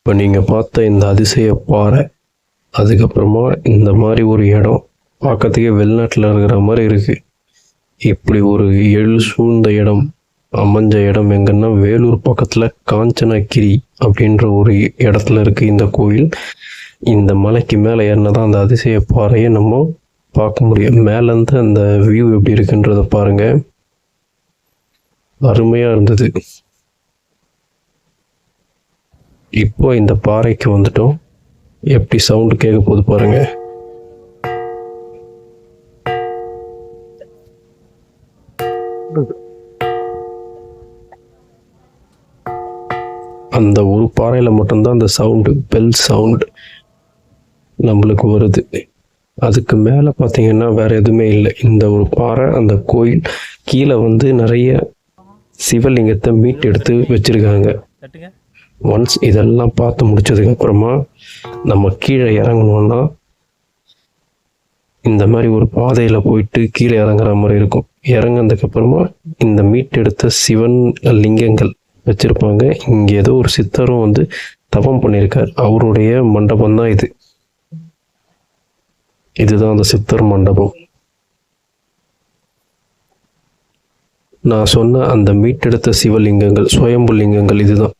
இப்போ நீங்கள் பார்த்த இந்த அதிசய பாறை, அதுக்கப்புறமா இந்த மாதிரி ஒரு இடம் பார்க்கறதுக்கே வெளிநாட்டில் இருக்கிற மாதிரி இருக்குது. இப்படி ஒரு எழில் சூழ்ந்த இடம் அமைஞ்ச இடம் எங்கன்னா வேலூர் பக்கத்தில் காஞ்சனகிரி அப்படின்ற ஒரு இடத்துல இருக்குது இந்த கோயில். இந்த மலைக்கு மேலே ஏறினதான் அந்த அதிசய பாறையை நம்ம பார்க்க முடியும். மேலேருந்து அந்த வியூ எப்படி இருக்குன்றத பாருங்கள், அருமையாக இருந்தது. இப்போ இந்த பாறைக்கு வந்துட்டோம். எப்படி சவுண்டு கேட்க போது பாருங்க. அந்த ஒரு பாறையில் மட்டும்தான் அந்த சவுண்டு, பெல் சவுண்டு நம்மளுக்கு வருது. அதுக்கு மேலே பார்த்தீங்கன்னா வேற எதுவுமே இல்லை. இந்த ஒரு பாறை, அந்த கோயில் கீழே வந்து நிறைய சிவலிங்கத்தை மீட் எடுத்து வச்சிருக்காங்க. ஒன்ஸ் இதெல்லாம் பார்த்து முடிச்சதுக்கப்புறமா நம்ம கீழே இறங்கணும்னா இந்த மாதிரி ஒரு பாதையில் போயிட்டு கீழே இறங்குற மாதிரி இருக்கும். இறங்கினதுக்கப்புறமா இந்த மீட் எடுத்த சிவன் லிங்கங்கள் வச்சுருப்பாங்க. இங்கே ஏதோ ஒரு சித்தரும் வந்து தவம் பண்ணியிருக்கார், அவருடைய மண்டபம் தான் இது. இதுதான் அந்த சித்தர் மண்டபம். நான் சொன்ன அந்த மீட்டெடுத்த சிவலிங்கங்கள், சுயம்பு லிங்கங்கள் இதுதான்.